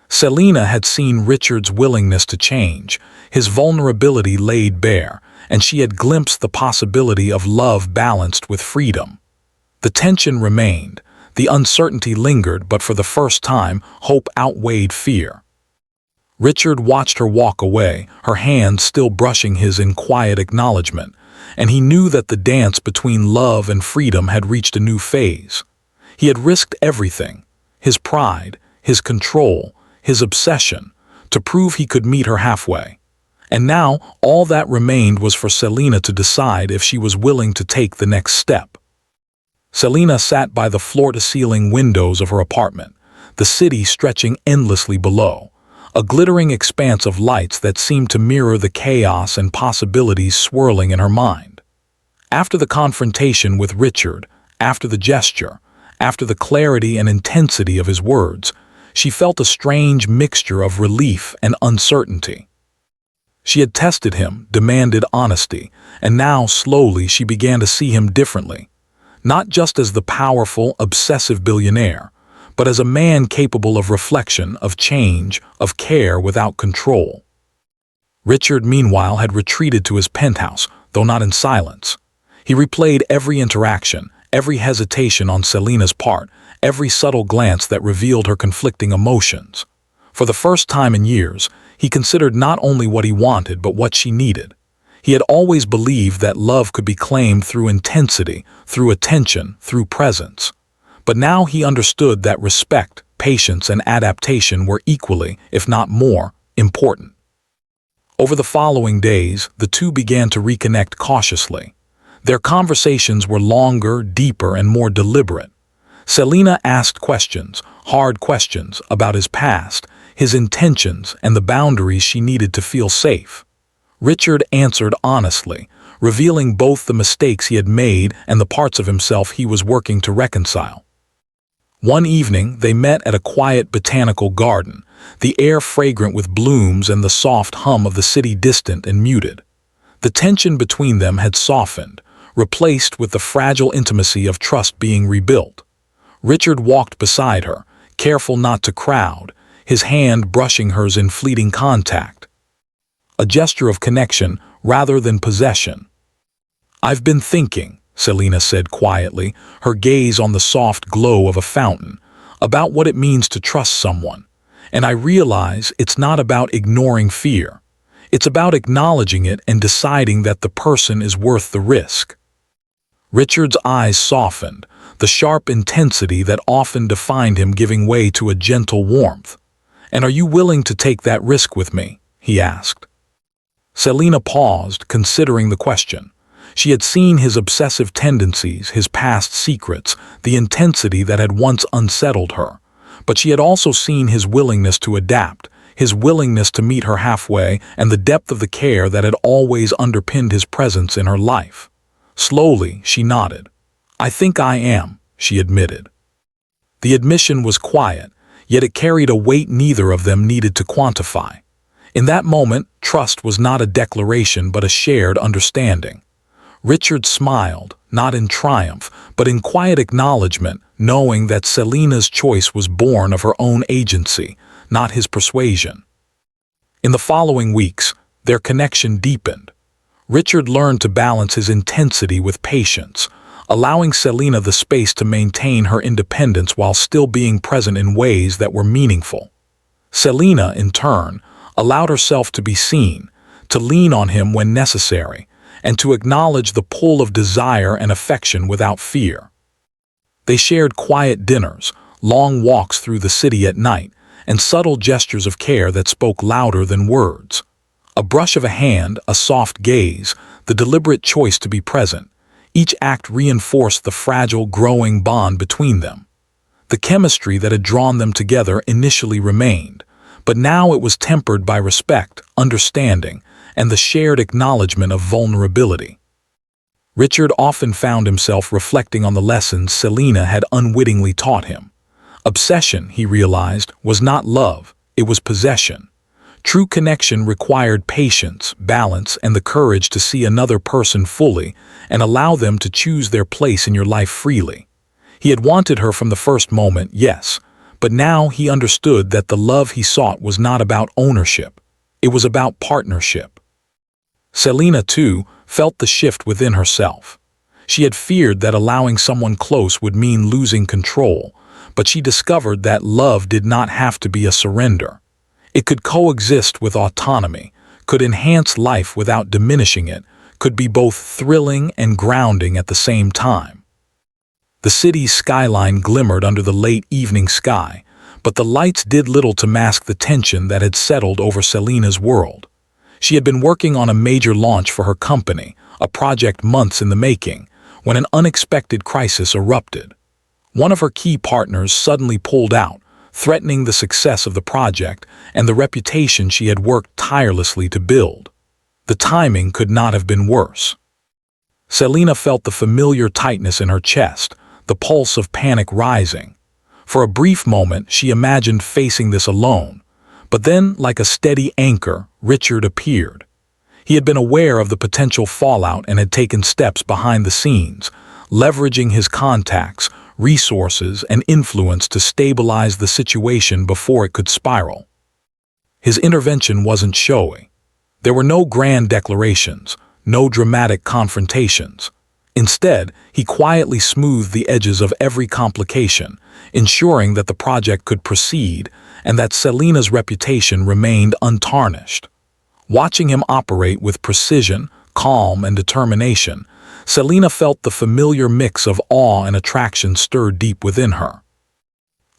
Selena had seen Richard's willingness to change, his vulnerability laid bare, and she had glimpsed the possibility of love balanced with freedom. The tension remained, the uncertainty lingered, but for the first time, hope outweighed fear. Richard watched her walk away, her hand still brushing his in quiet acknowledgement, and he knew that the dance between love and freedom had reached a new phase. He had risked everything, his pride, his control, his obsession, to prove he could meet her halfway. And now, all that remained was for Selena to decide if she was willing to take the next step. Selena sat by the floor-to-ceiling windows of her apartment, the city stretching endlessly below, a glittering expanse of lights that seemed to mirror the chaos and possibilities swirling in her mind. After the confrontation with Richard, after the gesture, after the clarity and intensity of his words, she felt a strange mixture of relief and uncertainty. She had tested him, demanded honesty, and now slowly she began to see him differently, not just as the powerful, obsessive billionaire, but as a man capable of reflection, of change, of care without control. Richard, meanwhile, had retreated to his penthouse, though not in silence. He replayed every interaction, every hesitation on Selena's part, every subtle glance that revealed her conflicting emotions. For the first time in years, he considered not only what he wanted but what she needed. He had always believed that love could be claimed through intensity, through attention, through presence. But now he understood that respect, patience, and adaptation were equally, if not more, important. Over the following days, the two began to reconnect cautiously. Their conversations were longer, deeper, and more deliberate. Selena asked questions, hard questions, about his past, his intentions, and the boundaries she needed to feel safe. Richard answered honestly, revealing both the mistakes he had made and the parts of himself he was working to reconcile. One evening, they met at a quiet botanical garden, the air fragrant with blooms and the soft hum of the city distant and muted. The tension between them had softened, replaced with the fragile intimacy of trust being rebuilt. Richard walked beside her, careful not to crowd, his hand brushing hers in fleeting contact. A gesture of connection rather than possession. "I've been thinking," Selena said quietly, her gaze on the soft glow of a fountain, "about what it means to trust someone. And I realize it's not about ignoring fear. It's about acknowledging it and deciding that the person is worth the risk." Richard's eyes softened, the sharp intensity that often defined him giving way to a gentle warmth. "And are you willing to take that risk with me?" he asked. Selena paused, considering the question. She had seen his obsessive tendencies, his past secrets, the intensity that had once unsettled her. But she had also seen his willingness to adapt, his willingness to meet her halfway, and the depth of the care that had always underpinned his presence in her life. Slowly, she nodded. "I think I am," she admitted. The admission was quiet, yet it carried a weight neither of them needed to quantify. In that moment, trust was not a declaration but a shared understanding. Richard smiled, not in triumph, but in quiet acknowledgement, knowing that Selina's choice was born of her own agency, not his persuasion. In the following weeks, their connection deepened. Richard learned to balance his intensity with patience, allowing Selina the space to maintain her independence while still being present in ways that were meaningful. Selina, in turn, allowed herself to be seen, to lean on him when necessary, and to acknowledge the pull of desire and affection without fear. They shared quiet dinners, long walks through the city at night, and subtle gestures of care that spoke louder than words. A brush of a hand, a soft gaze, the deliberate choice to be present, each act reinforced the fragile, growing bond between them. The chemistry that had drawn them together initially remained, but now it was tempered by respect, understanding, and the shared acknowledgement of vulnerability. Richard often found himself reflecting on the lessons Selina had unwittingly taught him. Obsession, he realized, was not love, it was possession. True connection required patience, balance, and the courage to see another person fully and allow them to choose their place in your life freely. He had wanted her from the first moment, yes, but now he understood that the love he sought was not about ownership. It was about partnership. Selina, too, felt the shift within herself. She had feared that allowing someone close would mean losing control, but she discovered that love did not have to be a surrender. It could coexist with autonomy, could enhance life without diminishing it, could be both thrilling and grounding at the same time. The city's skyline glimmered under the late evening sky, but the lights did little to mask the tension that had settled over Selina's world. She had been working on a major launch for her company, a project months in the making, when an unexpected crisis erupted. One of her key partners suddenly pulled out, threatening the success of the project and the reputation she had worked tirelessly to build. The timing could not have been worse. Selina felt the familiar tightness in her chest, the pulse of panic rising. For a brief moment, she imagined facing this alone, but then, like a steady anchor, Richard appeared. He had been aware of the potential fallout and had taken steps behind the scenes, leveraging his contacts, resources, and influence to stabilize the situation before it could spiral. His intervention wasn't showy. There were no grand declarations, no dramatic confrontations. Instead, he quietly smoothed the edges of every complication, ensuring that the project could proceed and that Selina's reputation remained untarnished. Watching him operate with precision, calm, and determination, Selina felt the familiar mix of awe and attraction stir deep within her.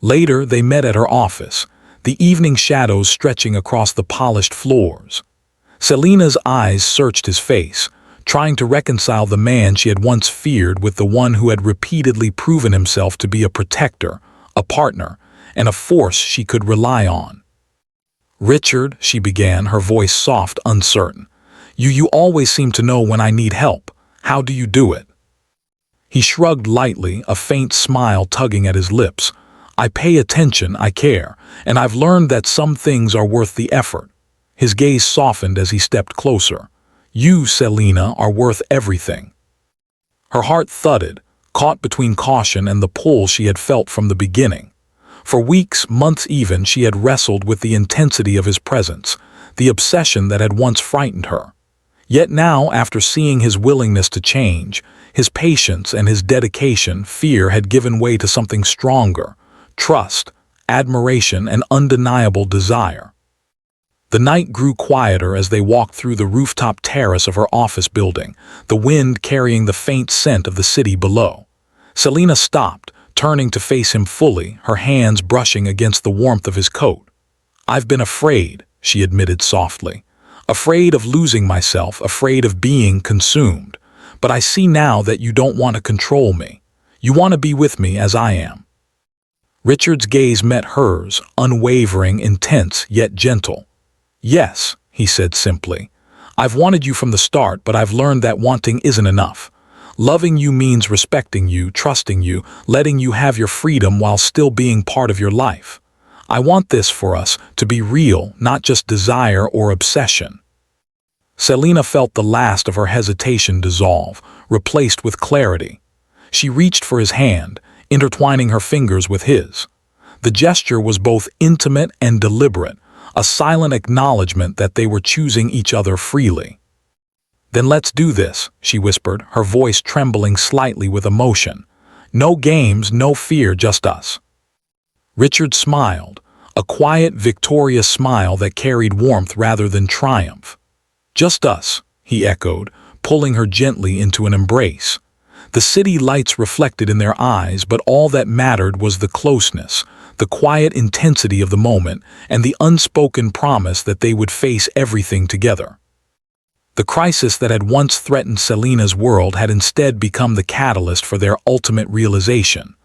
Later, they met at her office, the evening shadows stretching across the polished floors. Selina's eyes searched his face, trying to reconcile the man she had once feared with the one who had repeatedly proven himself to be a protector, a partner, and a force she could rely on. "Richard," she began, her voice soft, uncertain. You always seem to know when I need help. How do you do it?" He shrugged lightly, a faint smile tugging at his lips. "I pay attention, I care, and I've learned that some things are worth the effort." His gaze softened as he stepped closer. "You, Selina, are worth everything." Her heart thudded, caught between caution and the pull she had felt from the beginning. For weeks, months even, she had wrestled with the intensity of his presence, the obsession that had once frightened her. Yet now, after seeing his willingness to change, his patience and his dedication, fear had given way to something stronger: trust, admiration, and undeniable desire. The night grew quieter as they walked through the rooftop terrace of her office building, the wind carrying the faint scent of the city below. Selina stopped, turning to face him fully, her hands brushing against the warmth of his coat. "I've been afraid," she admitted softly. "Afraid of losing myself, afraid of being consumed. But I see now that you don't want to control me. You want to be with me as I am." Richard's gaze met hers, unwavering, intense, yet gentle. "Yes," he said simply. "I've wanted you from the start, but I've learned that wanting isn't enough. Loving you means respecting you, trusting you, letting you have your freedom while still being part of your life. I want this for us to be real, not just desire or obsession." Selena felt the last of her hesitation dissolve, replaced with clarity. She reached for his hand, intertwining her fingers with his. The gesture was both intimate and deliberate, a silent acknowledgement that they were choosing each other freely. "Then let's do this," she whispered, her voice trembling slightly with emotion. "No games, no fear, just us." Richard smiled, a quiet, victorious smile that carried warmth rather than triumph. "Just us," he echoed, pulling her gently into an embrace. The city lights reflected in their eyes, but all that mattered was the closeness, the quiet intensity of the moment, and the unspoken promise that they would face everything together. The crisis that had once threatened Selena's world had instead become the catalyst for their ultimate realization.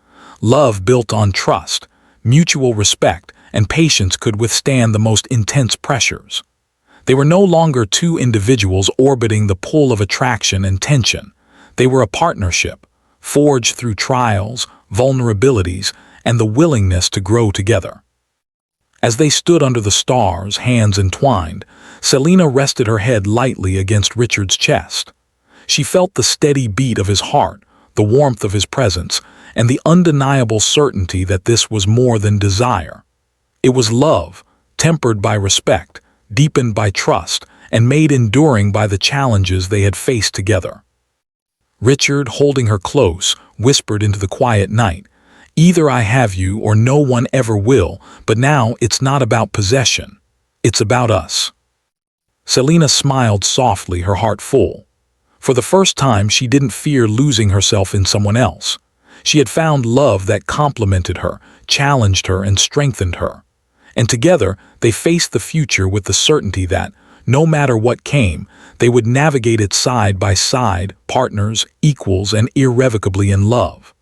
Love built on trust, mutual respect, and patience could withstand the most intense pressures. They were no longer two individuals orbiting the pull of attraction and tension. They were a partnership, forged through trials, vulnerabilities, and the willingness to grow together. As they stood under the stars, hands entwined, Selena rested her head lightly against Richard's chest. She felt the steady beat of his heart, the warmth of his presence, and the undeniable certainty that this was more than desire. It was love, tempered by respect, deepened by trust, and made enduring by the challenges they had faced together. Richard, holding her close, whispered into the quiet night, "Either I have you or no one ever will, but now it's not about possession. It's about us." Selena smiled softly, her heart full. For the first time, she didn't fear losing herself in someone else. She had found love that complemented her, challenged her, and strengthened her. And together, they faced the future with the certainty that, no matter what came, they would navigate it side by side, partners, equals, and irrevocably in love.